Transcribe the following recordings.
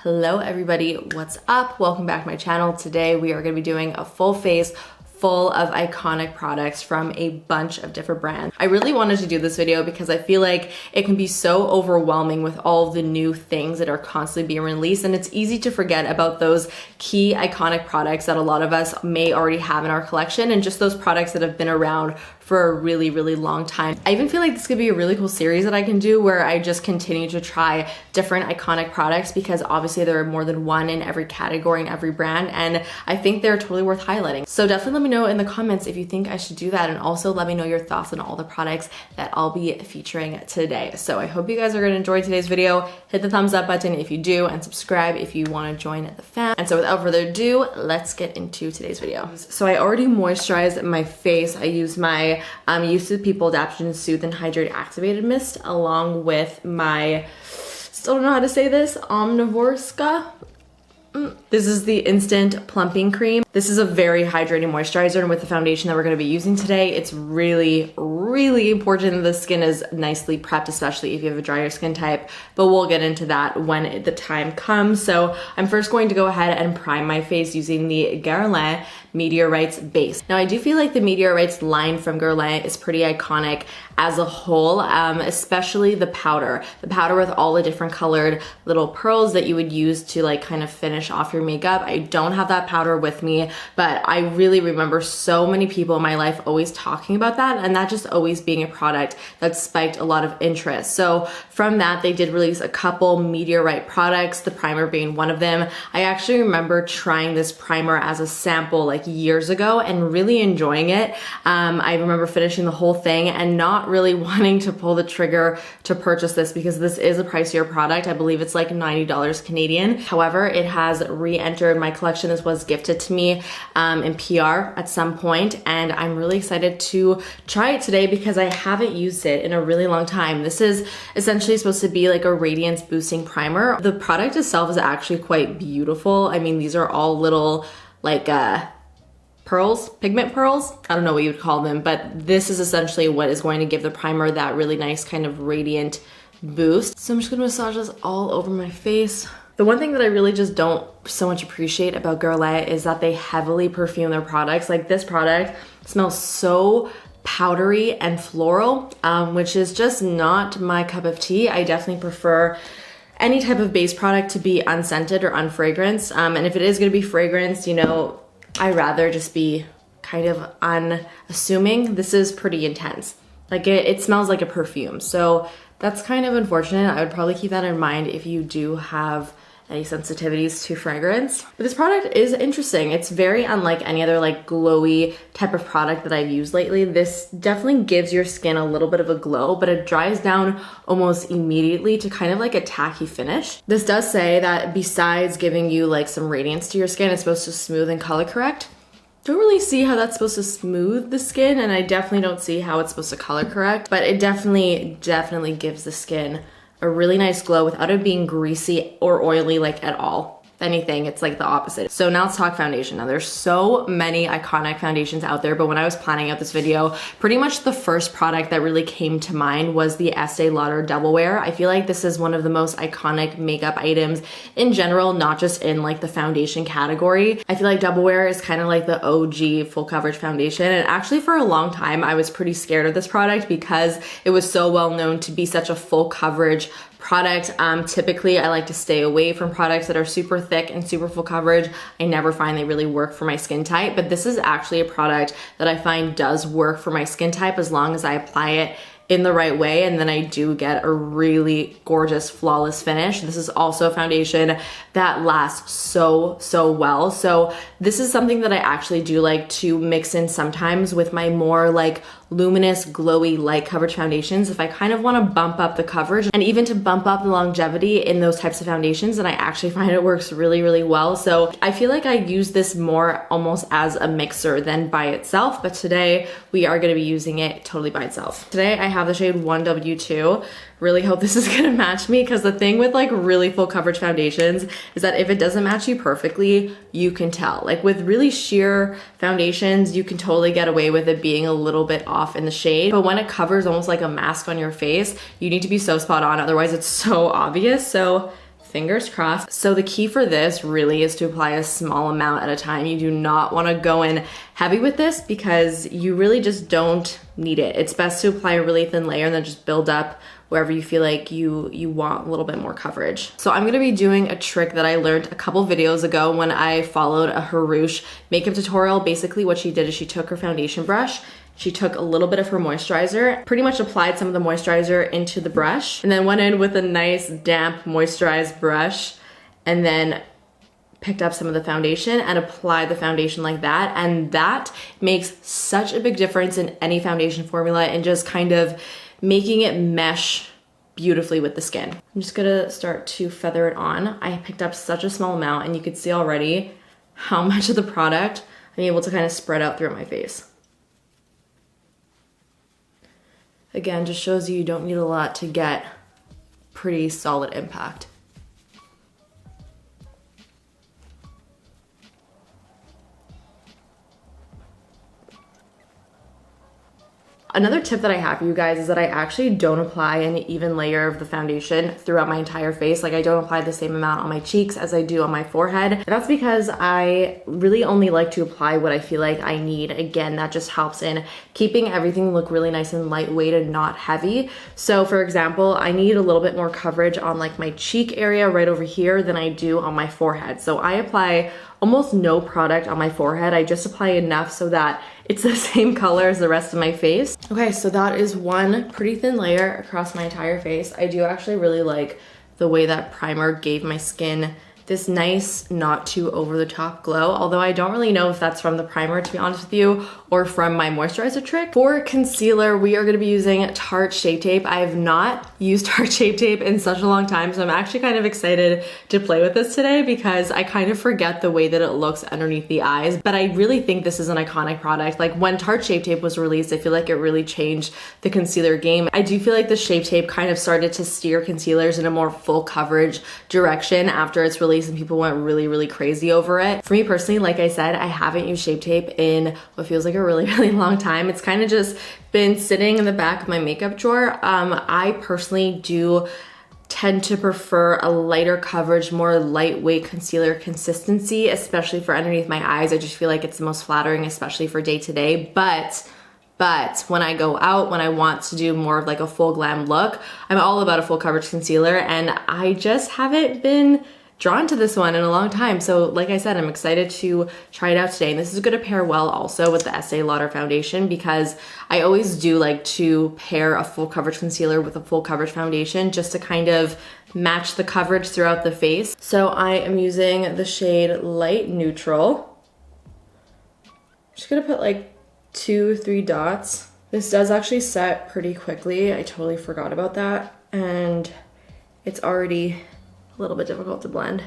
Hello everybody, what's up? Welcome back to my channel. Today we are going to be doing a full face full of iconic products from a bunch of different brands. I really wanted to do this video because I feel like it can be so overwhelming with all of the new things that are constantly being released, and it's easy to forget about those key iconic products that a lot of us may already have in our collection, and just those products that have been around for a really, really long time. I even feel like this could be a really cool series that I can do where I just continue to try different iconic products, because obviously there are more than one in every category and every brand, and I think they're totally worth highlighting. So definitely let me know in the comments if you think I should do that, and also let me know your thoughts on all the products that I'll be featuring today. So I hope you guys are gonna enjoy today's video. Hit the thumbs up button if you do, and subscribe if you wanna join the fam. And so without further ado, let's get into today's video. So I already moisturized my face. I used my Youth to People Adaptogen Soothe and Hydrate Activated Mist along with my, still don't know how to say this, Omnivorska. This is the Instant Plumping Cream. This is a very hydrating moisturizer, and with the foundation that we're gonna be using today, it's really, really important that the skin is nicely prepped, especially if you have a drier skin type, but we'll get into that when the time comes. So I'm first going to go ahead and prime my face using the Guerlain Meteorites base. Now I do feel like the Meteorites line from Guerlain is pretty iconic as a whole, especially the powder. The powder with all the different colored little pearls that you would use to like kind of finish off your makeup. I don't have that powder with me, but I really remember so many people in my life always talking about that, and that just always being a product that spiked a lot of interest. So from that, they did release a couple Meteorite products, the primer being one of them. I actually remember trying this primer as a sample like years ago and really enjoying it. I remember finishing the whole thing and not really wanting to pull the trigger to purchase this because this is a pricier product. I believe it's like $90 Canadian. However, it has re-entered my collection. This was gifted to me in PR at some point, and I'm really excited to try it today because I haven't used it in a really long time. This is essentially supposed to be like a radiance boosting primer. The product itself is actually quite beautiful. I mean, these are all little like pearls, pigment pearls. I don't know what you would call them, but this is essentially what is going to give the primer that really nice kind of radiant boost. So I'm just gonna massage this all over my face. The one thing that I really just don't so much appreciate about Guerlain is that they heavily perfume their products. Like this product smells so powdery and floral, which is just not my cup of tea. I definitely prefer any type of base product to be unscented or unfragranced. And if it is gonna be fragranced, you know, I'd rather just be kind of unassuming. This is pretty intense. Like it smells like a perfume. So that's kind of unfortunate. I would probably keep that in mind if you do have any sensitivities to fragrance. But this product is interesting. It's very unlike any other like glowy type of product that I've used lately. This definitely gives your skin a little bit of a glow, but it dries down almost immediately to kind of like a tacky finish. This does say that besides giving you like some radiance to your skin, it's supposed to smooth and color correct. Don't really see how that's supposed to smooth the skin, and I definitely don't see how it's supposed to color correct, but it definitely gives the skin a really nice glow without it being greasy or oily like at all. If anything, it's like the opposite. So now let's talk foundation. Now there's so many iconic foundations out there, but when I was planning out this video, pretty much the first product that really came to mind was the Estee Lauder Double Wear. I feel like this is one of the most iconic makeup items in general, not just in like the foundation category. I feel like Double Wear is kind of like the OG full coverage foundation, and actually for a long time I was pretty scared of this product because it was so well known to be such a full coverage product. Typically I like to stay away from products that are super thick and super full coverage. I never find they really work for my skin type, but this is actually a product that I find does work for my skin type as long as I apply it in the right way, and then I do get a really gorgeous, flawless finish. This is also a foundation that lasts so well. So this is something that I actually do like to mix in sometimes with my more like luminous, glowy, light coverage foundations. If I kind of want to bump up the coverage and even to bump up the longevity in those types of foundations, then I actually find it works really well. So I feel like I use this more almost as a mixer than by itself, but today we are going to be using it totally by itself. Today I have the shade 1W2. Really hope this is gonna match me, because the thing with like really full coverage foundations is that if it doesn't match you perfectly, you can tell. Like with really sheer foundations, you can totally get away with it being a little bit off in the shade, but when it covers almost like a mask on your face, you need to be so spot on, otherwise it's so obvious. So fingers crossed. So the key for this really is to apply a small amount at a time. You do not want to go in heavy with this because you really just don't need it. It's best to apply a really thin layer and then just build up wherever you feel like you want a little bit more coverage. So I'm gonna be doing a trick that I learned a couple videos ago when I followed a Harush makeup tutorial. Basically what she did is she took her foundation brush, she took a little bit of her moisturizer, pretty much applied some of the moisturizer into the brush, and then went in with a nice damp moisturized brush, and then picked up some of the foundation and applied the foundation like that. And that makes such a big difference in any foundation formula and just kind of making it mesh beautifully with the skin. I'm just gonna start to feather it on. I picked up such a small amount and you could see already how much of the product I'm able to kind of spread out throughout my face. Again, just shows you don't need a lot to get pretty solid impact. Another tip that I have for you guys is that I actually don't apply an even layer of the foundation throughout my entire face. Like I don't apply the same amount on my cheeks as I do on my forehead. And that's because I really only like to apply what I feel like I need. Again, that just helps in keeping everything look really nice and lightweight and not heavy. So for example, I need a little bit more coverage on like my cheek area right over here than I do on my forehead. So I apply almost no product on my forehead. I just apply enough so that it's the same color as the rest of my face. Okay, so that is one pretty thin layer across my entire face. I do actually really like the way that primer gave my skin this nice, not too over the top glow, although I don't really know if that's from the primer, to be honest with you, or from my moisturizer trick. For concealer, we are gonna be using Tarte Shape Tape. I have not used Tarte Shape Tape in such a long time, so I'm actually kind of excited to play with this today because I kind of forget the way that it looks underneath the eyes, but I really think this is an iconic product. Like when Tarte Shape Tape was released, I feel like it really changed the concealer game. I do feel like the Shape Tape kind of started to steer concealers in a more full coverage direction after its release, and people went really crazy over it. For me personally, like I said, I haven't used Shape Tape in what feels like a really long time. It's kind of just been sitting in the back of my makeup drawer. I personally do tend to prefer a lighter coverage, more lightweight concealer consistency, especially for underneath my eyes. I just feel like it's the most flattering, especially for day to day. But when I go out, when I want to do more of like a full glam look, I'm all about a full coverage concealer, and I just haven't been drawn to this one in a long time. So like I said, I'm excited to try it out today. And this is gonna pair well also with the Estee Lauder foundation because I always do like to pair a full coverage concealer with a full coverage foundation just to kind of match the coverage throughout the face. So I am using the shade Light Neutral. I'm just gonna put like 2-3 dots. This does actually set pretty quickly. I totally forgot about that. And it's already a little bit difficult to blend.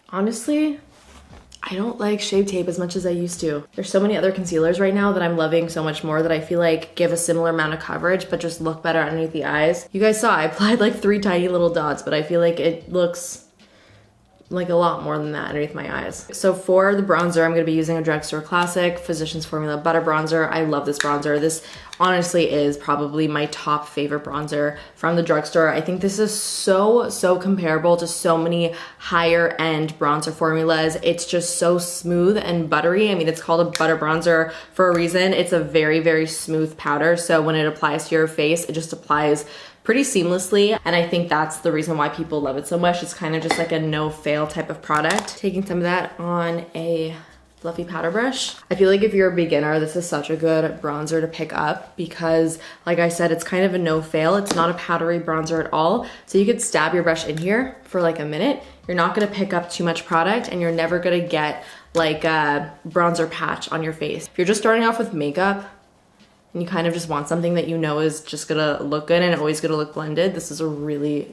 Honestly, I don't like Shape Tape as much as I used to. There's so many other concealers right now that I'm loving so much more that I feel like give a similar amount of coverage but just look better underneath the eyes. You guys saw I applied like 3 tiny little dots, but I feel like it looks like a lot more than that underneath my eyes. So for the bronzer, I'm gonna be using a drugstore classic Physicians Formula Butter Bronzer. I love this bronzer. This honestly is probably my top favorite bronzer from the drugstore. I think this is so comparable to so many higher end bronzer formulas. It's just so smooth and buttery. I mean, it's called a butter bronzer for a reason. It's a very smooth powder. So when it applies to your face, it just applies pretty seamlessly, and I think that's the reason why people love it so much. It's kind of just like a no-fail type of product. Taking some of that on a fluffy powder brush. I feel like if you're a beginner, this is such a good bronzer to pick up because, like I said, it's kind of a no-fail. It's not a powdery bronzer at all, so you could stab your brush in here for like a minute. You're not gonna pick up too much product, and you're never gonna get like a bronzer patch on your face. If you're just starting off with makeup, and you kind of just want something that you know is just gonna look good and always gonna look blended, this is a really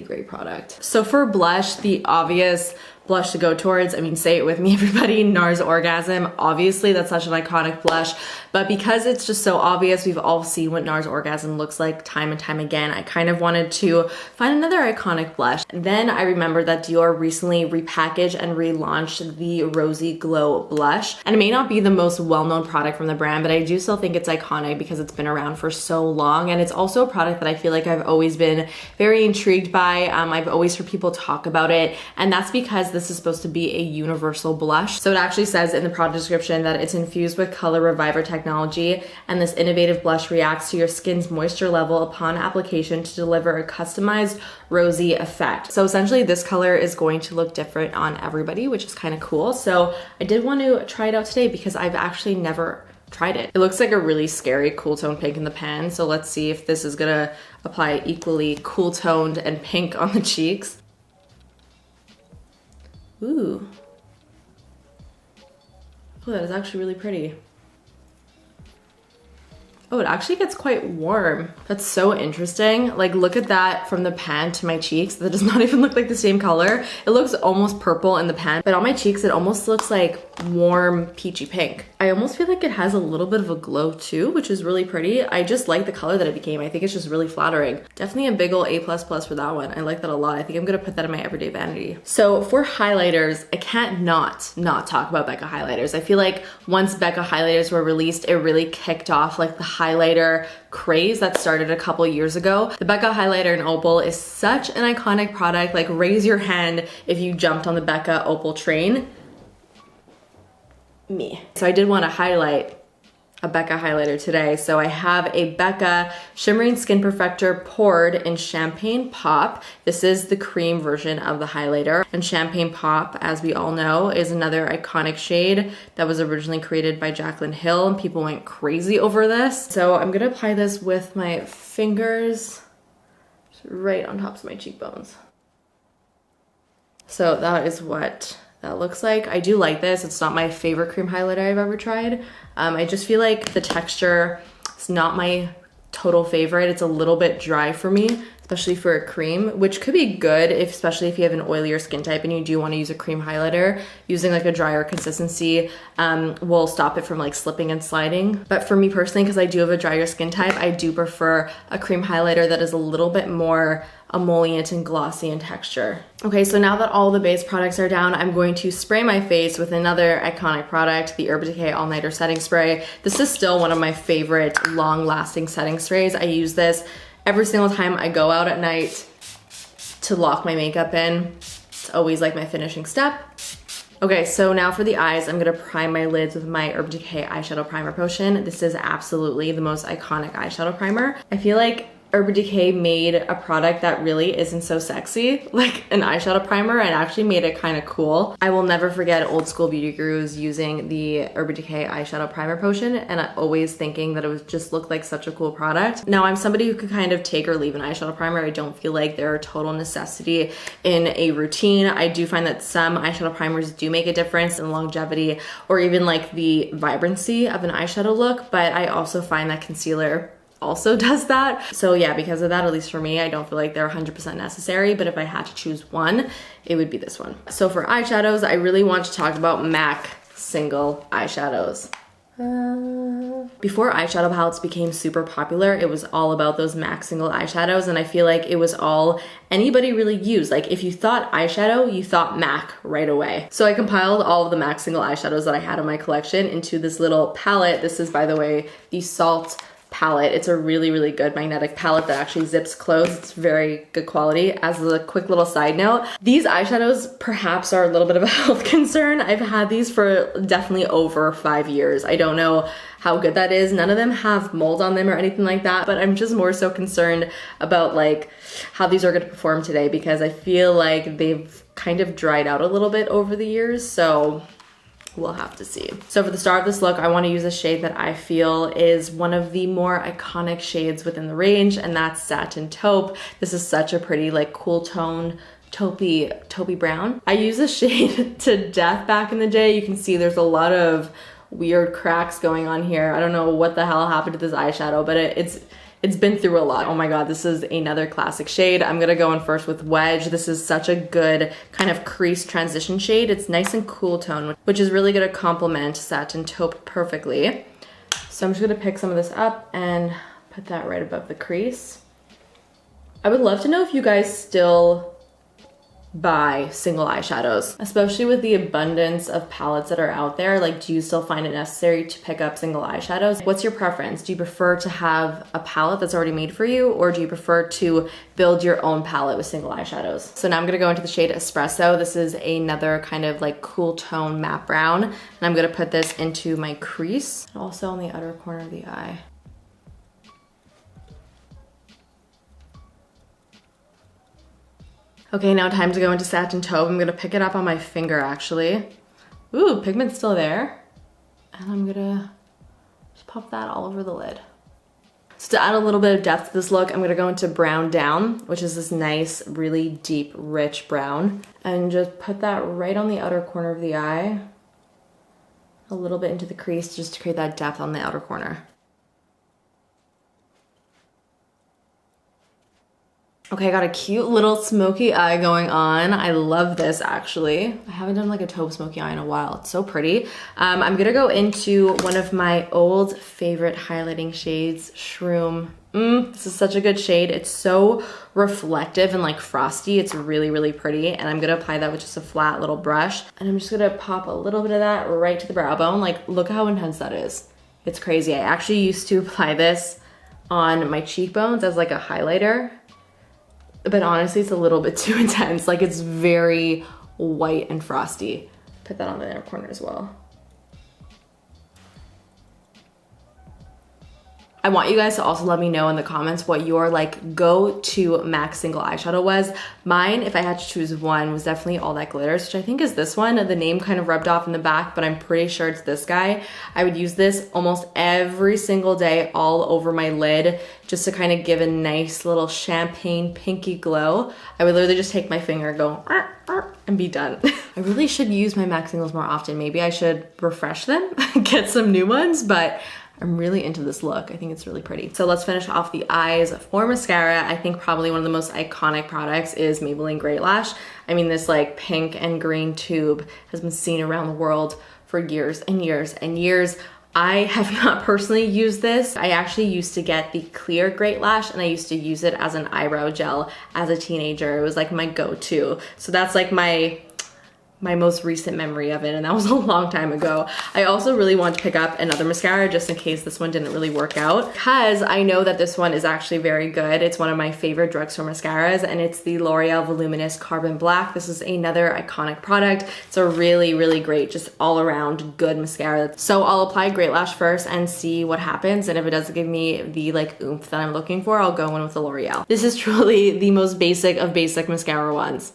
great product. So for blush, the obvious blush to go towards. I mean, say it with me, everybody, NARS Orgasm. Obviously, that's such an iconic blush, but because it's just so obvious, we've all seen what NARS Orgasm looks like time and time again, I kind of wanted to find another iconic blush. Then I remembered that Dior recently repackaged and relaunched the Rosy Glow blush, and it may not be the most well-known product from the brand, but I do still think it's iconic because it's been around for so long, and it's also a product that I feel like I've always been very intrigued by. I've always heard people talk about it, and that's because this is supposed to be a universal blush. So it actually says in the product description that it's infused with color reviver technology, and this innovative blush reacts to your skin's moisture level upon application to deliver a customized rosy effect. So essentially this color is going to look different on everybody, which is kind of cool. So I did want to try it out today because I've actually never tried it. It looks like a really scary cool tone pink in the pan. So let's see if this is gonna apply equally cool toned and pink on the cheeks. Ooh. Oh, that is actually really pretty. Oh, it actually gets quite warm. That's so interesting. Like, look at that from the pan to my cheeks. That does not even look like the same color. It looks almost purple in the pan, but on my cheeks, it almost looks like warm peachy pink. I almost feel like it has a little bit of a glow too, which is really pretty. I just like the color that it became. I think it's just really flattering. Definitely a big ol' A++ for that one. I like that a lot. I think I'm gonna put that in my everyday vanity. So for highlighters, I can't not talk about Becca highlighters. I feel like once Becca highlighters were released, it really kicked off like the highlighter craze that started a couple years ago. The Becca highlighter in Opal is such an iconic product. Like, raise your hand if you jumped on the Becca Opal train. Me. So I did want to highlight a Becca highlighter today. So I have a Becca Shimmering Skin Perfector poured in Champagne Pop. This is the cream version of the highlighter. And Champagne Pop, as we all know, is another iconic shade that was originally created by Jaclyn Hill, and people went crazy over this. So I'm gonna apply this with my fingers right on top of my cheekbones. So that is what that looks like. I do like this. It's not my favorite cream highlighter I've ever tried. I just feel like the texture is not my total favorite. It's a little bit dry for me, especially for a cream, which could be good especially if you have an oilier skin type and you do want to use a cream highlighter. Using like a drier consistency will stop it from like slipping and sliding. But for me personally, because I do have a drier skin type, I do prefer a cream highlighter that is a little bit more emollient and glossy in texture. Okay, so now that all the base products are down, I'm going to spray my face with another iconic product, the Urban Decay All Nighter Setting Spray. This is still one of my favorite long-lasting setting sprays. I use this every single time I go out at night to lock my makeup in. It's always like my finishing step. Okay, so now for the eyes, I'm gonna prime my lids with my Urban Decay Eyeshadow Primer Potion. This is absolutely the most iconic eyeshadow primer. I feel like Urban Decay made a product that really isn't so sexy, like an eyeshadow primer, and actually made it kind of cool. I will never forget old school beauty gurus using the Urban Decay Eyeshadow Primer Potion, and always thinking that it was just looked like such a cool product. Now, I'm somebody who could kind of take or leave an eyeshadow primer. I don't feel like they're a total necessity in a routine. I do find that some eyeshadow primers do make a difference in longevity or even like the vibrancy of an eyeshadow look, but I also find that concealer also does that. So yeah, because of that, at least for me, I don't feel like they're 100% necessary, but if I had to choose one, it would be this one. So for eyeshadows, I really want to talk about MAC single eyeshadows. Before eyeshadow palettes became super popular, it was all about those MAC single eyeshadows, and I feel like it was all anybody really used. Like, if you thought eyeshadow, you thought MAC right away. So I compiled all of the MAC single eyeshadows that I had in my collection into this little palette. This is, by the way, the Salt palette. It's a really, really good magnetic palette that actually zips closed. It's very good quality. As a quick little side note, these eyeshadows perhaps are a little bit of a health concern. I've had these for definitely over 5 years. I don't know how good that is. None of them have mold on them or anything like that, but I'm just more so concerned about like how these are going to perform today, because I feel like they've kind of dried out a little bit over the years. So we'll have to see. So for the start of this look, I want to use a shade that I feel is one of the more iconic shades within the range, and that's Satin Taupe. This is such a pretty, like, cool tone taupey brown. I use this shade to death back in the day. You can see there's a lot of weird cracks going on here. I don't know what the hell happened to this eyeshadow, but It's been through a lot. Oh my God, this is another classic shade. I'm gonna go in first with Wedge. This is such a good kind of crease transition shade. It's nice and cool tone, which is really gonna complement Satin Taupe perfectly. So I'm just gonna pick some of this up and put that right above the crease. I would love to know if you guys still buy single eyeshadows, especially with the abundance of palettes that are out there. Like, do you still find it necessary to pick up single eyeshadows? What's your preference? Do you prefer to have a palette that's already made for you, or do you prefer to build your own palette with single eyeshadows? So now I'm gonna go into the shade Espresso. This is another kind of like cool tone matte brown, and I'm gonna put this into my crease, and also on the outer corner of the eye. Okay, now time to go into Satin Taupe. I'm gonna pick it up on my finger actually. Ooh, pigment's still there. And I'm gonna just pop that all over the lid. So to add a little bit of depth to this look, I'm gonna go into Brown Down, which is this nice, really deep, rich brown. And just put that right on the outer corner of the eye. A little bit into the crease just to create that depth on the outer corner. Okay, I got a cute little smoky eye going on. I love this actually. I haven't done like a taupe smoky eye in a while. It's so pretty. I'm gonna go into one of my old favorite highlighting shades, Shroom. This is such a good shade. It's so reflective and like frosty. It's really, really pretty. And I'm gonna apply that with just a flat little brush. And I'm just gonna pop a little bit of that right to the brow bone. Like, look how intense that is. It's crazy. I actually used to apply this on my cheekbones as like a highlighter. But honestly, it's a little bit too intense. Like, it's very white and frosty. Put that on the inner corner as well. I want you guys to also let me know in the comments what your like go-to MAC single eyeshadow was. Mine, if I had to choose one, was definitely All That Glitters, which I think is this one. The name kind of rubbed off in the back, but I'm pretty sure it's this guy. I would use this almost every single day all over my lid just to kind of give a nice little champagne pinky glow. I would literally just take my finger, go and be done. I really should use my MAC singles more often. Maybe I should refresh them, get some new ones, but I'm really into this look. I think it's really pretty. So let's finish off the eyes. For mascara, I think probably one of the most iconic products is Maybelline Great Lash. I mean, this like pink and green tube has been seen around the world for years and years and years. I have not personally used this. I actually used to get the clear Great Lash, and I used to use it as an eyebrow gel as a teenager. It was like my go-to. So that's like my most recent memory of it, and that was a long time ago. I also really want to pick up another mascara just in case this one didn't really work out, because I know that this one is actually very good. It's one of my favorite drugstore mascaras, and it's the L'Oreal Voluminous Carbon Black. This is another iconic product. It's a really, really great, just all around good mascara. So I'll apply Great Lash first and see what happens, and if it doesn't give me the like oomph that I'm looking for, I'll go in with the L'Oreal. This is truly the most basic of basic mascara ones.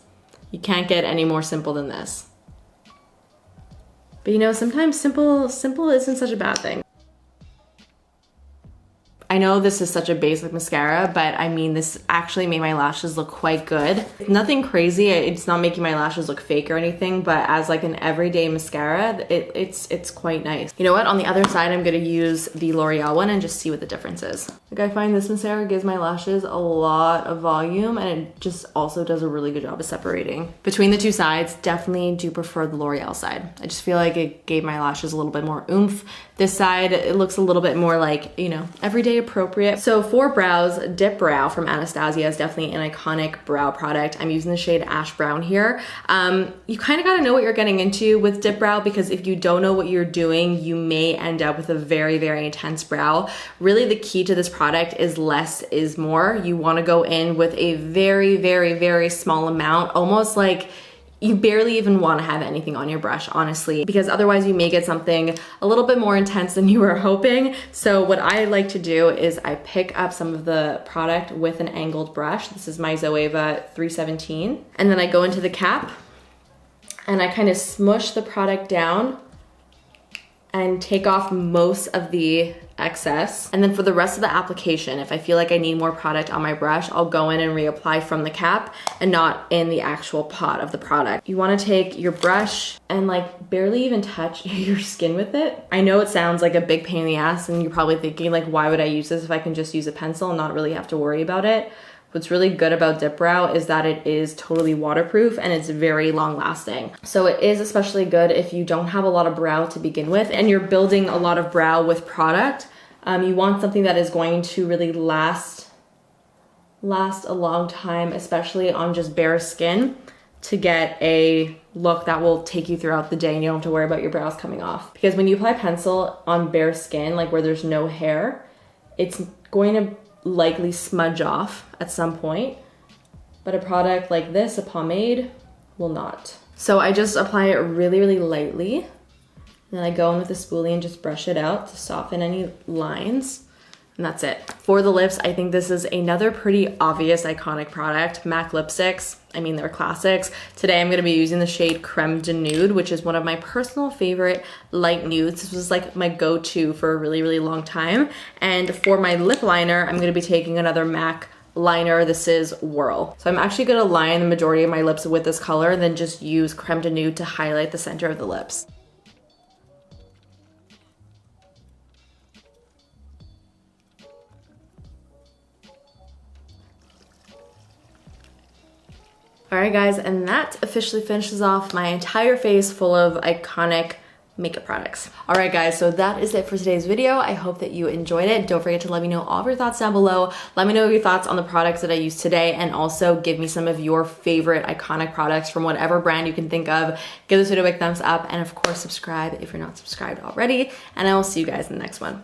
You can't get any more simple than this. But you know, sometimes simple isn't such a bad thing. I know this is such a basic mascara, but I mean, this actually made my lashes look quite good. Nothing crazy, it's not making my lashes look fake or anything, but as like an everyday mascara, it's quite nice. You know what, on the other side, I'm gonna use the L'Oreal one and just see what the difference is. Like, I find this mascara gives my lashes a lot of volume, and it just also does a really good job of separating. Between the two sides, definitely do prefer the L'Oreal side. I just feel like it gave my lashes a little bit more oomph. This side, it looks a little bit more like, you know, everyday appropriate. So for brows, Dip Brow from Anastasia is definitely an iconic brow product. I'm using the shade Ash Brown here. You kind of got to know what you're getting into with Dip Brow, because if you don't know what you're doing, you may end up with a very, very intense brow. Really, the key to this product is less is more. You want to go in with a very, very, very small amount, almost like you barely even want to have anything on your brush, honestly, because otherwise you may get something a little bit more intense than you were hoping. So what I like to do is I pick up some of the product with an angled brush. This is my Zoeva 317. And then I go into the cap and I kind of smush the product down and take off most of the excess. And then for the rest of the application, if I feel like I need more product on my brush, I'll go in and reapply from the cap and not in the actual pot of the product. You wanna take your brush and like barely even touch your skin with it. I know it sounds like a big pain in the ass and you're probably thinking like, why would I use this if I can just use a pencil and not really have to worry about it? What's really good about Dip Brow is that it is totally waterproof and it's very long lasting. So it is especially good if you don't have a lot of brow to begin with and you're building a lot of brow with product. You want something that is going to really last a long time, especially on just bare skin, to get a look that will take you throughout the day and you don't have to worry about your brows coming off. Because when you apply pencil on bare skin, like where there's no hair, it's going to likely smudge off at some point, but a product like this, a pomade, will not. So I just apply it really, really lightly. And then I go in with a spoolie and just brush it out to soften any lines. And that's it. For the lips, I think this is another pretty obvious iconic product, MAC lipsticks. I mean, they're classics. Today I'm gonna be using the shade Creme de Nude, which is one of my personal favorite light nudes. This was like my go-to for a really, really long time. And for my lip liner, I'm gonna be taking another MAC liner. This is Whirl. So I'm actually gonna line the majority of my lips with this color and then just use Creme de Nude to highlight the center of the lips. All right guys, and that officially finishes off my entire face full of iconic makeup products. All right guys, so that is it for today's video. I hope that you enjoyed it. Don't forget to let me know all of your thoughts down below. Let me know your thoughts on the products that I used today and also give me some of your favorite iconic products from whatever brand you can think of. Give this video a big thumbs up and of course subscribe if you're not subscribed already, and I will see you guys in the next one.